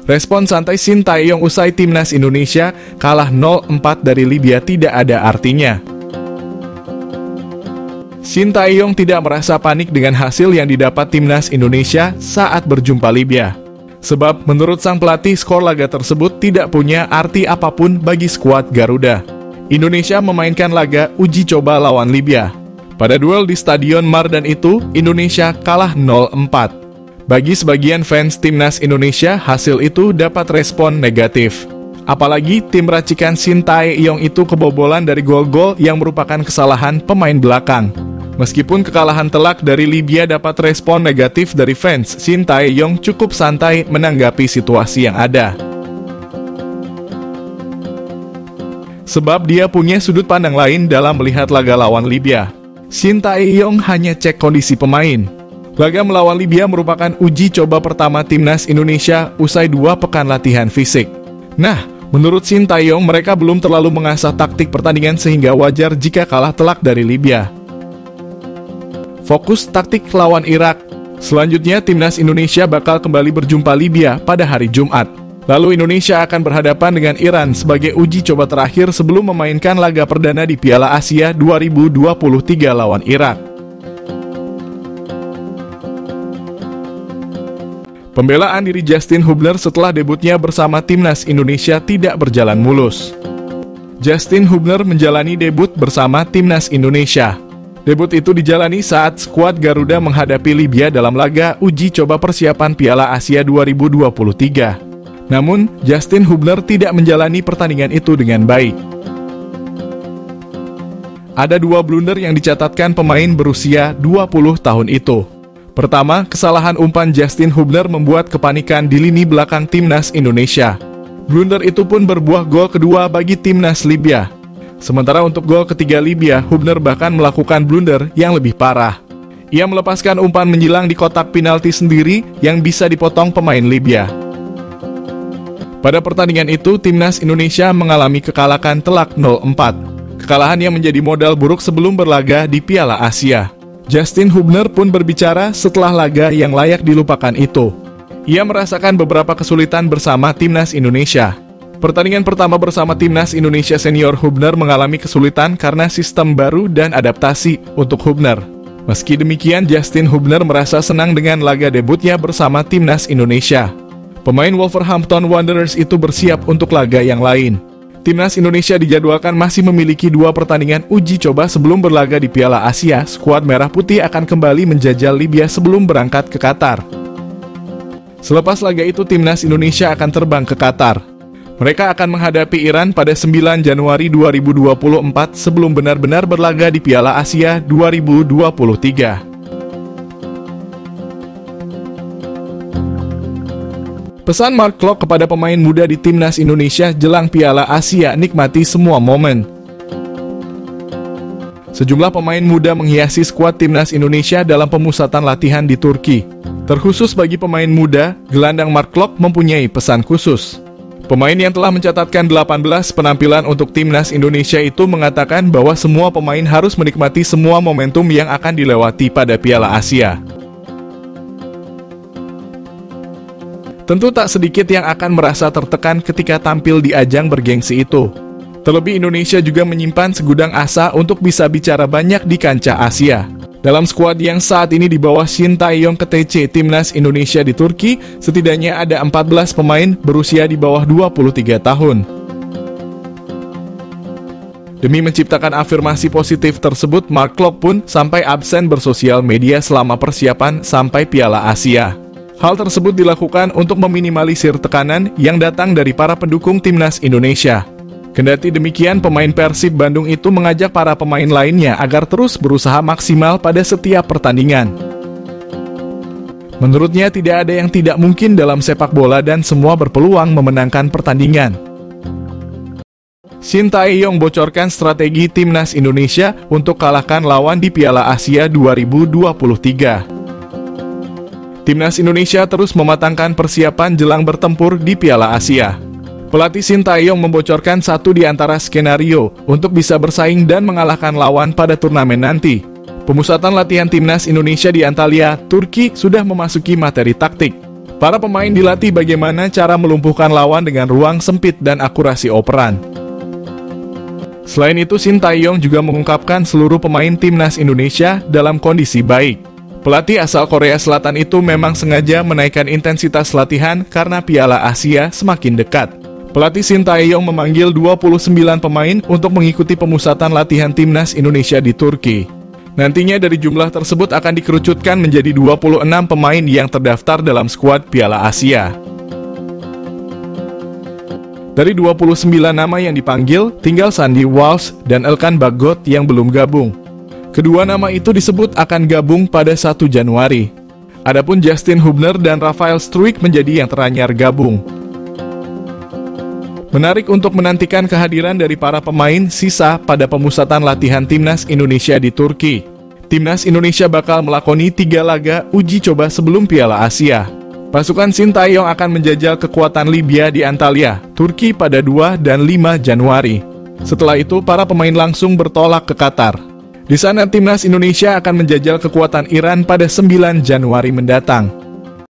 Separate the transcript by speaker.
Speaker 1: Respon santai Shin Tae-yong usai timnas Indonesia kalah 0-4 dari Libya tidak ada artinya. Shin Tae-yong tidak merasa panik dengan hasil yang didapat timnas Indonesia saat berjumpa Libya. Sebab menurut sang pelatih skor laga tersebut tidak punya arti apapun bagi skuad Garuda. Indonesia memainkan laga uji coba lawan Libya. Pada duel di Stadion Mardan itu, Indonesia kalah 0-4. Bagi sebagian fans timnas Indonesia, hasil itu dapat respon negatif. Apalagi tim racikan Shin Tae-yong itu kebobolan dari gol-gol yang merupakan kesalahan pemain belakang. Meskipun kekalahan telak dari Libya dapat respon negatif dari fans, Shin Tae-yong cukup santai menanggapi situasi yang ada. Sebab dia punya sudut pandang lain dalam melihat laga lawan Libya. Shin Tae-yong hanya cek kondisi pemain. Laga melawan Libya merupakan uji coba pertama timnas Indonesia usai 2 pekan latihan fisik. Nah, menurut Shin Tae-yong mereka belum terlalu mengasah taktik pertandingan sehingga wajar jika kalah telak dari Libya. Fokus taktik lawan Irak. Selanjutnya timnas Indonesia bakal kembali berjumpa Libya pada hari Jumat. Lalu Indonesia akan berhadapan dengan Iran sebagai uji coba terakhir sebelum memainkan laga perdana di Piala Asia 2023 lawan Irak. Pembelaan diri Justin Hubner setelah debutnya bersama timnas Indonesia tidak berjalan mulus. Justin Hubner menjalani debut bersama timnas Indonesia. Debut itu dijalani saat skuad Garuda menghadapi Libya dalam laga uji coba persiapan Piala Asia 2023. Namun, Justin Hubner tidak menjalani pertandingan itu dengan baik. Ada 2 blunder yang dicatatkan pemain berusia 20 tahun itu. Pertama, kesalahan umpan Justin Hubner membuat kepanikan di lini belakang timnas Indonesia. Blunder itu pun berbuah gol kedua bagi timnas Libya. Sementara untuk gol ketiga Libya, Hubner bahkan melakukan blunder yang lebih parah. Ia melepaskan umpan menyilang di kotak penalti sendiri yang bisa dipotong pemain Libya. Pada pertandingan itu, timnas Indonesia mengalami kekalahan telak 0-4. Kekalahan yang menjadi modal buruk sebelum berlaga di Piala Asia. Justin Hubner pun berbicara setelah laga yang layak dilupakan itu. Ia merasakan beberapa kesulitan bersama timnas Indonesia. Pertandingan pertama bersama timnas Indonesia senior, Hubner mengalami kesulitan karena sistem baru dan adaptasi untuk Hubner. Meski demikian, Justin Hubner merasa senang dengan laga debutnya bersama timnas Indonesia. Pemain Wolverhampton Wanderers itu bersiap untuk laga yang lain. Timnas Indonesia dijadwalkan masih memiliki 2 pertandingan uji coba sebelum berlaga di Piala Asia. Skuad Merah Putih akan kembali menjajal Libya sebelum berangkat ke Qatar. Selepas laga itu, timnas Indonesia akan terbang ke Qatar. Mereka akan menghadapi Iran pada 9 Januari 2024 sebelum benar-benar berlaga di Piala Asia 2023. Pesan Mark Klok kepada pemain muda di timnas Indonesia jelang Piala Asia, nikmati semua momen. Sejumlah pemain muda menghiasi skuad timnas Indonesia dalam pemusatan latihan di Turki. Terkhusus bagi pemain muda, gelandang Mark Klok mempunyai pesan khusus. Pemain yang telah mencatatkan 18 penampilan untuk timnas Indonesia itu mengatakan bahwa semua pemain harus menikmati semua momentum yang akan dilewati pada Piala Asia. Tentu tak sedikit yang akan merasa tertekan ketika tampil di ajang bergengsi itu. Terlebih Indonesia juga menyimpan segudang asa untuk bisa bicara banyak di kancah Asia. Dalam skuad yang saat ini di bawah Shin Tae-yong KTC timnas Indonesia di Turki, setidaknya ada 14 pemain berusia di bawah 23 tahun. Demi menciptakan afirmasi positif tersebut, Mark Klok pun sampai absen bersosial media selama persiapan sampai Piala Asia. Hal tersebut dilakukan untuk meminimalisir tekanan yang datang dari para pendukung timnas Indonesia. Kendati demikian, pemain Persib Bandung itu mengajak para pemain lainnya agar terus berusaha maksimal pada setiap pertandingan. Menurutnya tidak ada yang tidak mungkin dalam sepak bola dan semua berpeluang memenangkan pertandingan. Shin Tae-yong bocorkan strategi timnas Indonesia untuk kalahkan lawan di Piala Asia 2023. Timnas Indonesia terus mematangkan persiapan jelang bertempur di Piala Asia. Pelatih Shin Tae-yong membocorkan satu di antara skenario untuk bisa bersaing dan mengalahkan lawan pada turnamen nanti. Pemusatan latihan timnas Indonesia di Antalya, Turki sudah memasuki materi taktik. Para pemain dilatih bagaimana cara melumpuhkan lawan dengan ruang sempit dan akurasi operan. Selain itu, Shin Tae-yong juga mengungkapkan seluruh pemain timnas Indonesia dalam kondisi baik. Pelatih asal Korea Selatan itu memang sengaja menaikkan intensitas latihan karena Piala Asia semakin dekat. Pelatih Shin Tae-yong memanggil 29 pemain untuk mengikuti pemusatan latihan timnas Indonesia di Turki. Nantinya dari jumlah tersebut akan dikerucutkan menjadi 26 pemain yang terdaftar dalam skuad Piala Asia. Dari 29 nama yang dipanggil, tinggal Sandy Walsh dan Elkan Bagot yang belum gabung. Kedua nama itu disebut akan gabung pada 1 Januari. Adapun Justin Hubner dan Rafael Struijk menjadi yang teranyar gabung. Menarik untuk menantikan kehadiran dari para pemain sisa pada pemusatan latihan Timnas Indonesia di Turki. Timnas Indonesia bakal melakoni 3 laga uji coba sebelum Piala Asia. Pasukan Shin Tae-yong akan menjajal kekuatan Libya di Antalya, Turki pada 2 dan 5 Januari. Setelah itu, para pemain langsung bertolak ke Qatar. Di sana, Timnas Indonesia akan menjajal kekuatan Iran pada 9 Januari mendatang.